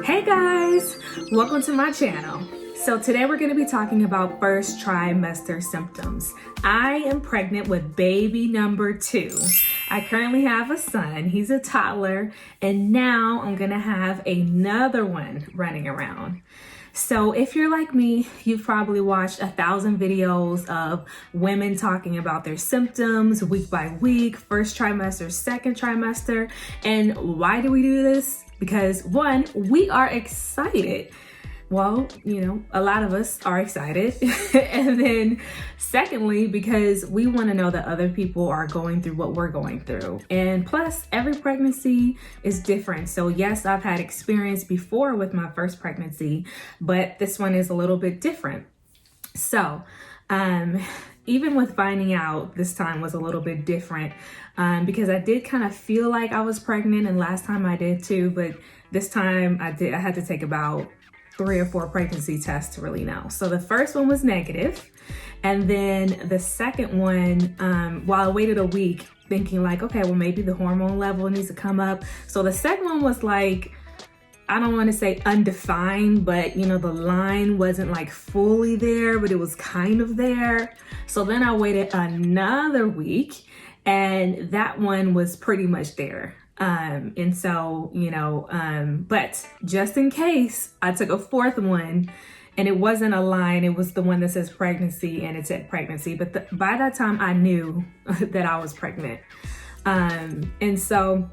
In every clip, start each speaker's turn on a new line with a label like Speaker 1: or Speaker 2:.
Speaker 1: Hey guys, welcome to my channel. So today we're going to be talking about first trimester symptoms. I am pregnant with baby number 2. I currently have a son, he's a toddler, and now I'm going to have another one running around. So if you're like me, you've probably watched 1,000 videos of women talking about their symptoms week by week, first trimester, second trimester. And why do we do this? Because one, we are excited. Well, a lot of us are excited. And then secondly, because we want to know that other people are going through what we're going through. And plus, every pregnancy is different. So yes, I've had experience before with my first pregnancy, but this one is a little bit different. So, even with finding out, this time was a little bit different because I did kind of feel like I was pregnant, and last time I did too, but this time I had to take about 3 or 4 pregnancy tests to really know. So the first one was negative, and then the second one, while I waited a week thinking like, okay, well maybe the hormone level needs to come up. So the second one was like, I don't want to say undefined, but the line wasn't like fully there, but it was kind of there. So then I waited another week, and that one was pretty much there. And so, but just in case, I took a 4th one, and it wasn't a line. It was the one that says pregnancy, and it said pregnancy. But by that time I knew that I was pregnant. So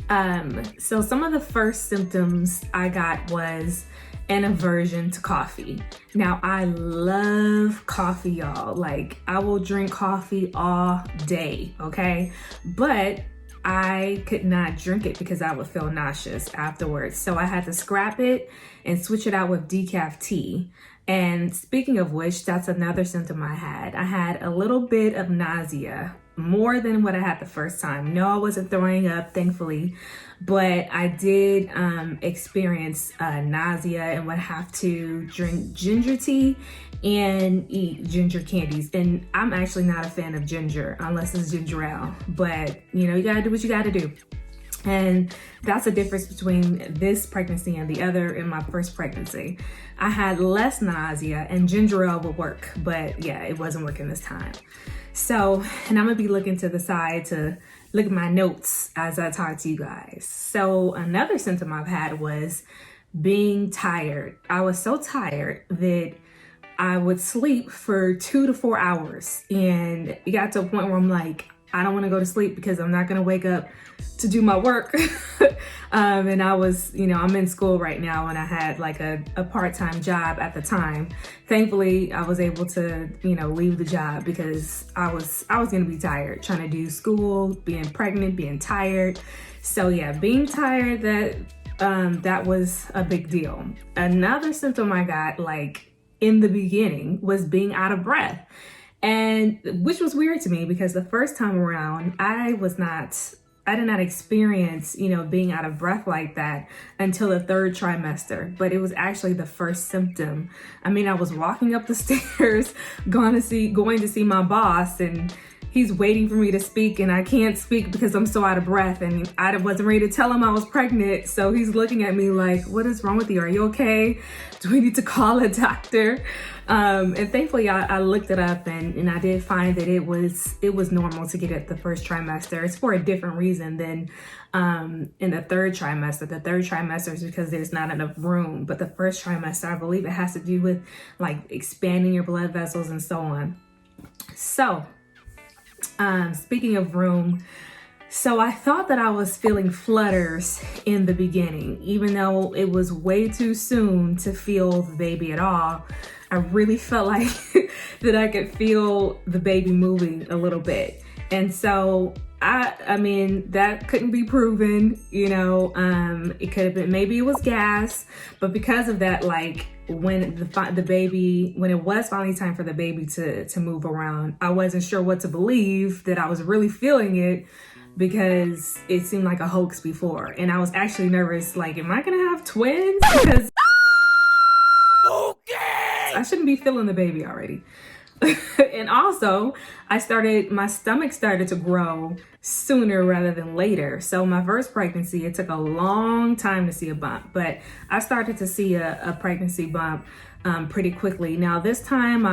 Speaker 1: some of the first symptoms I got was an aversion to coffee. Now, I love coffee, y'all. Like, I will drink coffee all day, okay? But I could not drink it because I would feel nauseous afterwards. So I had to scrap it and switch it out with decaf tea. And speaking of which, that's another symptom I had. I had a little bit of nausea, more than what I had the first time. No, I wasn't throwing up, thankfully, but I did experience nausea and would have to drink ginger tea and eat ginger candies. And I'm actually not a fan of ginger unless it's ginger ale, but you gotta do what you gotta do. And that's the difference between this pregnancy and the other in my first pregnancy. I had less nausea, and ginger ale would work, but yeah, it wasn't working this time. So, and I'm gonna be looking to the side to look at my notes as I talk to you guys. So another symptom I've had was being tired. I was so tired that I would sleep for 2 to 4 hours, and it got to a point where I'm like, I don't want to go to sleep because I'm not going to wake up to do my work. And I was, I'm in school right now, and I had like a part-time job at the time. Thankfully, I was able to, leave the job because I was going to be tired trying to do school, being pregnant, being tired. So yeah, being tired, that was a big deal. Another symptom I got like in the beginning was being out of breath. And which was weird to me because the first time around, I did not experience, being out of breath like that until the 3rd trimester, but it was actually the first symptom. I mean, I was walking up the stairs, going to see my boss, and he's waiting for me to speak, and I can't speak because I'm so out of breath, and I wasn't ready to tell him I was pregnant. So he's looking at me like, what is wrong with you? Are you okay? Do we need to call a doctor? And thankfully I looked it up, and I did find that it was normal to get it the first trimester. It's for a different reason than in the 3rd trimester. The 3rd trimester is because there's not enough room, but the first trimester, I believe it has to do with like expanding your blood vessels and so on. So speaking of room, so I thought that I was feeling flutters in the beginning, even though it was way too soon to feel the baby at all. I really felt like that I could feel the baby moving a little bit. And so I mean, that couldn't be proven, it could have been, maybe it was gas, but because of that, like when it was finally time for the baby to move around, I wasn't sure what to believe, that I was really feeling it, because it seemed like a hoax before. And I was actually nervous, like, am I gonna have twins? Because I shouldn't be feeling the baby already. And also, my stomach started to grow sooner rather than later. So my first pregnancy, it took a long time to see a bump, but I started to see a pregnancy bump pretty quickly. Now this time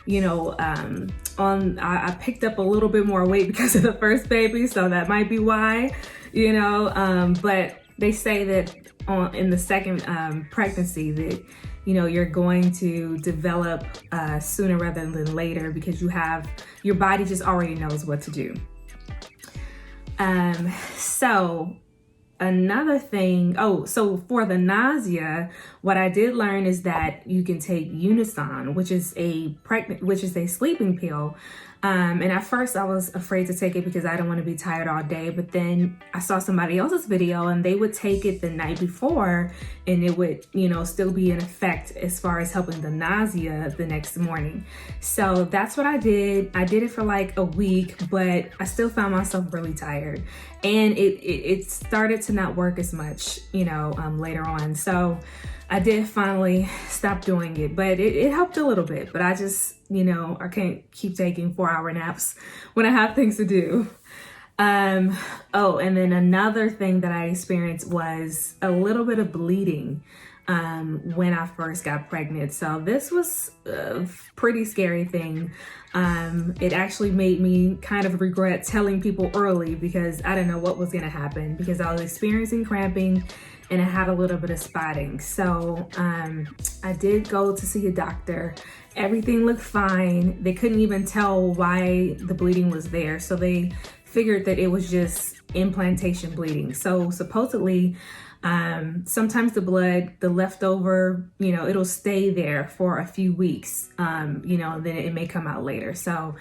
Speaker 1: I picked up a little bit more weight because of the first baby, so that might be why, but they say that in the second pregnancy that you're going to develop sooner rather than later, because your body just already knows what to do. So another thing, so for the nausea, what I did learn is that you can take Unison, which is a sleeping pill. And at first I was afraid to take it because I didn't want to be tired all day. But then I saw somebody else's video and they would take it the night before and it would, still be in effect as far as helping the nausea the next morning. So that's what I did. I did it for like a week, but I still found myself really tired. And it started to not work as much, later on. So I did finally stop doing it, but it helped a little bit. But I just, I can't keep taking 4-hour naps when I have things to do. And then another thing that I experienced was a little bit of bleeding when I first got pregnant. So this was a pretty scary thing. It actually made me kind of regret telling people early because I didn't know what was going to happen, because I was experiencing cramping and I had a little bit of spotting. So I did go to see a doctor. Everything looked fine. They couldn't even tell why the bleeding was there. So they figured that it was just implantation bleeding. So supposedly, sometimes the leftover, it'll stay there for a few weeks, then it may come out later. So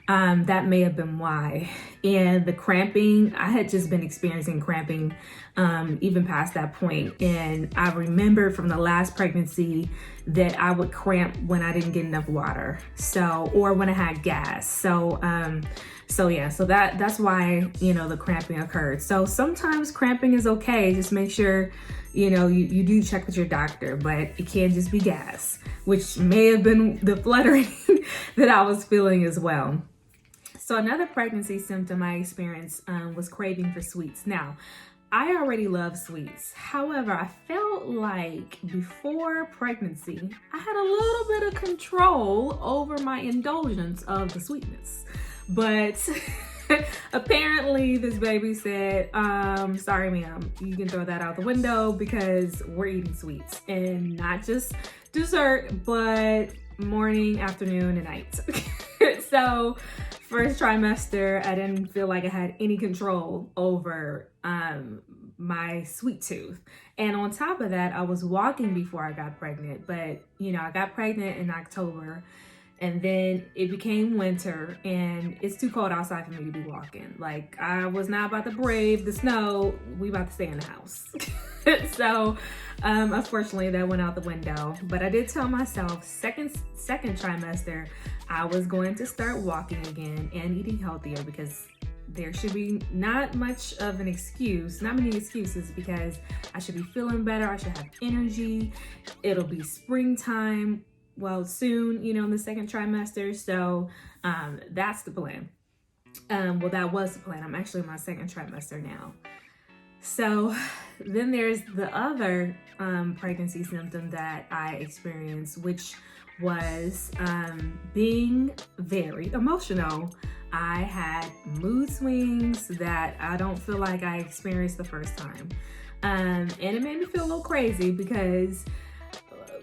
Speaker 1: that may have been why. And the cramping, I had just been experiencing cramping even past that point. And I remembered from the last pregnancy that I would cramp when I didn't get enough water. Or when I had gas. So that's why, the cramping occurred. So sometimes cramping is okay. Just make sure, you do check with your doctor, but it can't just be gas, which may have been the fluttering that I was feeling as well. So another pregnancy symptom I experienced was craving for sweets. Now, I already love sweets. However, I felt like before pregnancy, I had a little bit of control over my indulgence of the sweetness. But apparently this baby said, sorry ma'am, you can throw that out the window because we're eating sweets, and not just dessert, but morning, afternoon, and night. So first trimester, I didn't feel like I had any control over my sweet tooth. And on top of that, I was walking before I got pregnant, but I got pregnant in October. And then it became winter and it's too cold outside for me to be walking. Like, I was not about to brave the snow. We about to stay in the house. So, unfortunately that went out the window, but I did tell myself second trimester, I was going to start walking again and eating healthier, because there should be not many excuses, because I should be feeling better. I should have energy. It'll be springtime. Well, soon, in the second trimester. So that's the plan. That was the plan. I'm actually in my second trimester now. So then there's the other pregnancy symptom that I experienced, which was being very emotional. I had mood swings that I don't feel like I experienced the first time. And it made me feel a little crazy, because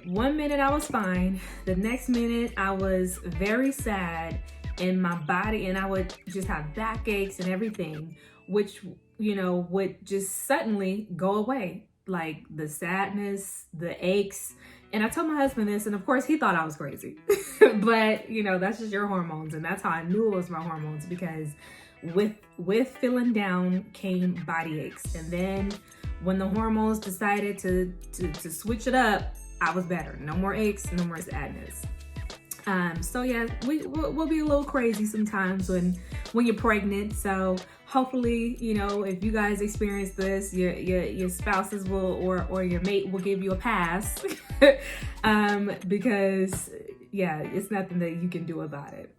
Speaker 1: one minute I was fine, the next minute I was very sad in my body, and I would just have backaches and everything, which, would just suddenly go away. Like the sadness, the aches. And I told my husband this, and of course he thought I was crazy. But, that's just your hormones. And that's how I knew it was my hormones, because with feeling down came body aches. And then when the hormones decided to switch it up, I was better. No more aches, no more sadness. So yeah, we'll be a little crazy sometimes when you're pregnant. So hopefully, if you guys experience this, your spouses will or your mate will give you a pass, because yeah, it's nothing that you can do about it.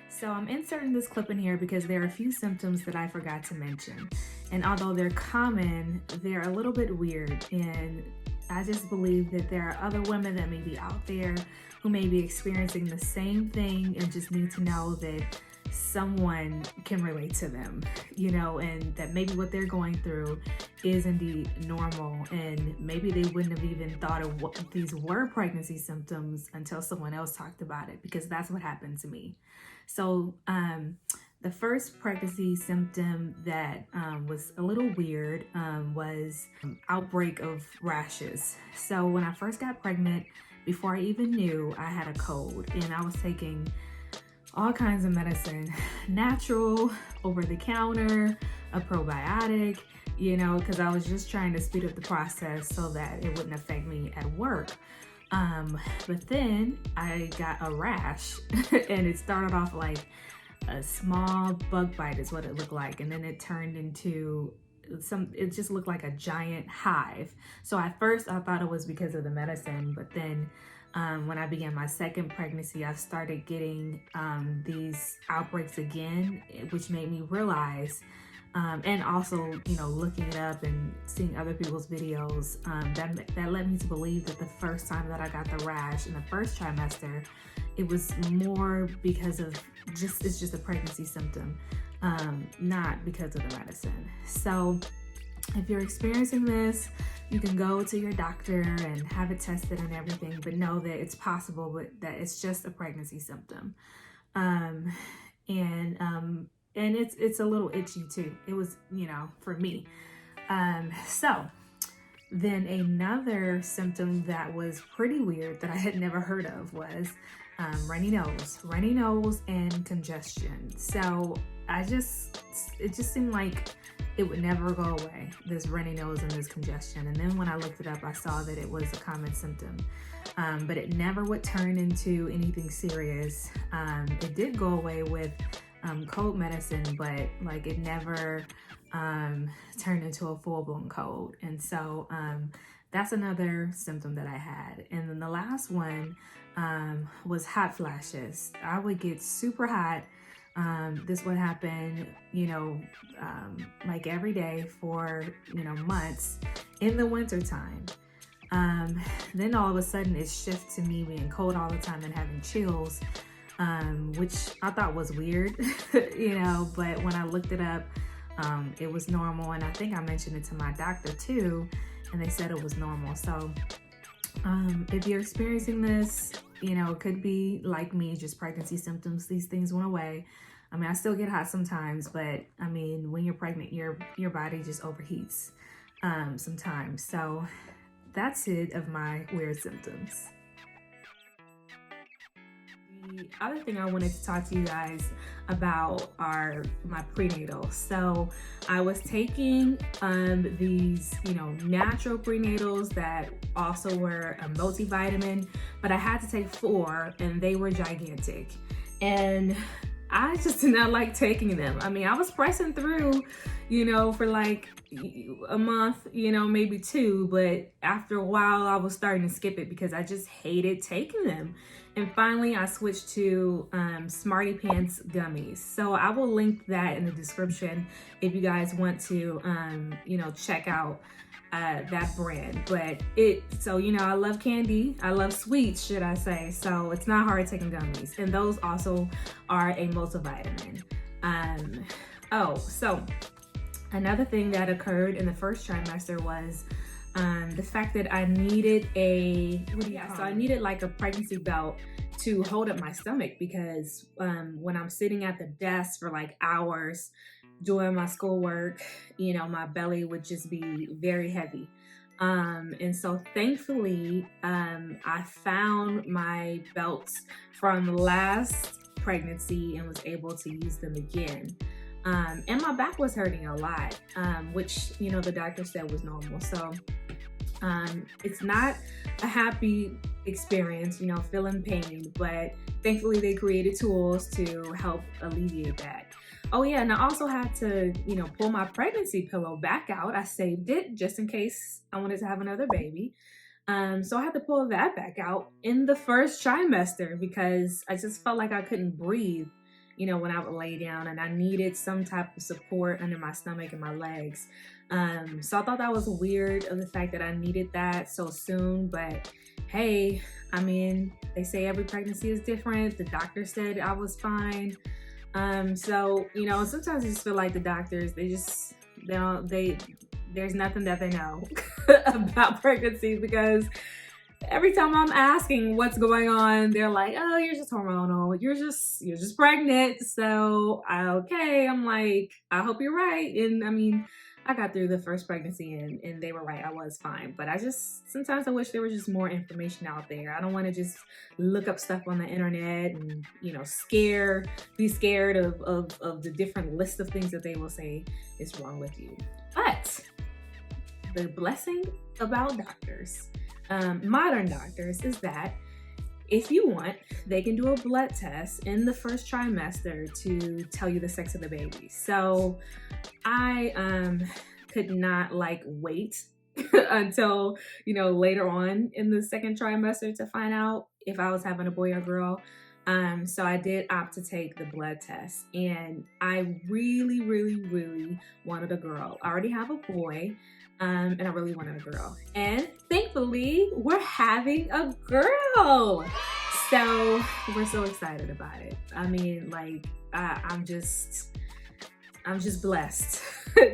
Speaker 1: So I'm inserting this clip in here because there are a few symptoms that I forgot to mention. And although they're common, they're a little bit weird. And I just believe that there are other women that may be out there who may be experiencing the same thing and just need to know that someone can relate to them, you know, and that maybe what they're going through is indeed normal, and maybe they wouldn't have even thought of what these were pregnancy symptoms until someone else talked about it, because that's what happened to me. So the first pregnancy symptom that was a little weird was outbreak of rashes. So when I first got pregnant, before I even knew, I had a cold, and I was taking all kinds of medicine, natural, over the counter, a probiotic, you know, because I was just trying to speed up the process so that it wouldn't affect me at work. But then I got a rash and it started off like a small bug bite is what it looked like. And then it turned into it just looked like a giant hive. So at first I thought it was because of the medicine, but then when I began my second pregnancy, I started getting these outbreaks again, which made me realize, and also, you know, looking it up and seeing other people's videos, that led me to believe that the first time that I got the rash in the first trimester, it was more because of it's just a pregnancy symptom, not because of the medicine. So if you're experiencing this, you can go to your doctor and have it tested and everything, but know that it's possible, but that it's just a pregnancy symptom. And it's a little itchy too. It was, you know, for me. So then another symptom that was pretty weird that I had never heard of was runny nose and congestion. So it just seemed like it would never go away, this runny nose and this congestion. And then when I looked it up, I saw that it was a common symptom, but it never would turn into anything serious. It did go away with cold medicine, but like it never turned into a full-blown cold. And so that's another symptom that I had. And then the last one was hot flashes. I would get super hot. This would happen, you know, like every day for, you know, months in the winter time. Then all of a sudden it shifts to me being cold all the time and having chills, which I thought was weird, you know, but when I looked it up, it was normal. And I think I mentioned it to my doctor too, and they said it was normal. So if you're experiencing this, you know, it could be like me, just pregnancy symptoms. These things went away. I mean, I still get hot sometimes, but I mean, when you're pregnant, your body just overheats sometimes. So that's it of my weird symptoms. The other thing I wanted to talk to you guys about are my prenatals. So I was taking these, you know, natural prenatals that also were a multivitamin, but I had to take 4 and they were gigantic. And I just did not like taking them. I mean, I was pressing through, you know, for like a month, you know, maybe 2, but after a while I was starting to skip it because I just hated taking them. And finally I switched to Smarty Pants Gummies. So I will link that in the description if you guys want to, you know, check out that brand. But so, you know, I love candy. I love sweets, should I say. So it's not hard taking gummies. And those also are a multivitamin. So another thing that occurred in the first trimester was the fact that I needed I needed like a pregnancy belt to hold up my stomach, because when I'm sitting at the desk for like hours doing my schoolwork, you know, my belly would just be very heavy. And so thankfully, I found my belts from last pregnancy and was able to use them again. And my back was hurting a lot, which, you know, the doctor said was normal. So it's not a happy experience, you know, feeling pain, but thankfully they created tools to help alleviate that. Oh yeah, and I also had to, you know, pull my pregnancy pillow back out. I saved it just in case I wanted to have another baby. So I had to pull that back out in the first trimester because I just felt like I couldn't breathe, you know, when I would lay down, and I needed some type of support under my stomach and my legs. So I thought that was weird of the fact that I needed that so soon, but hey, I mean, they say every pregnancy is different. The doctor said I was fine. So, you know, sometimes I just feel like the doctors, there's nothing that they know about pregnancy, because every time I'm asking what's going on, they're like, oh, you're just hormonal. You're just pregnant. So, okay. I'm like, I hope you're right. And I mean, I got through the first pregnancy and they were right. I was fine. But sometimes I wish there was just more information out there. I don't want to just look up stuff on the internet and, you know, be scared of the different list of things that they will say is wrong with you. But the blessing about doctors, modern doctors, is that if you want, they can do a blood test in the first trimester to tell you the sex of the baby. So I could not wait until, you know, later on in the second trimester to find out if I was having a boy or girl. So I did opt to take the blood test, and I really, really, really wanted a girl. I already have a boy, and I really wanted a girl. And thankfully, we're having a girl. So we're so excited about it. I mean, like, I'm just blessed.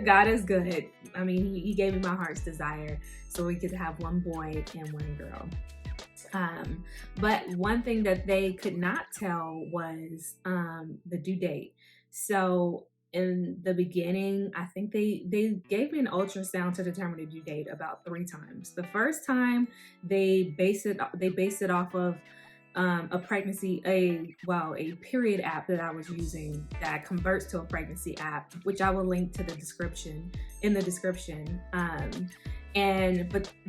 Speaker 1: God is good. I mean, he gave me my heart's desire, so we could have one boy and one girl. But one thing that they could not tell was the due date. So in the beginning, I think they gave me an ultrasound to determine the due date about 3 times. The first time they based it off of a period app that I was using that converts to a pregnancy app, which I will link to in the description.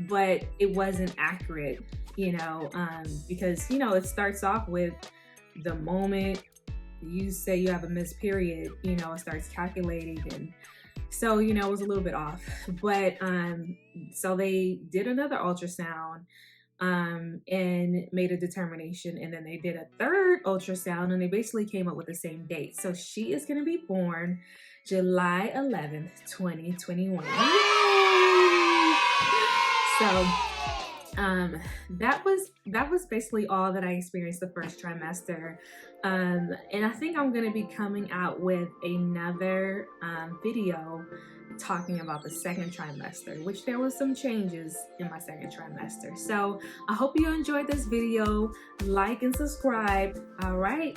Speaker 1: But it wasn't accurate, you know, because, you know, it starts off with the moment you say you have a missed period, you know, it starts calculating, and so, you know, it was a little bit off. But so they did another ultrasound and made a determination, and then they did a third ultrasound, and they basically came up with the same date. So she is going to be born July 11th, 2021. So that was basically all that I experienced the first trimester. And I think I'm going to be coming out with another video talking about the second trimester, which there was some changes in my second trimester. So I hope you enjoyed this video. Like and subscribe. All right.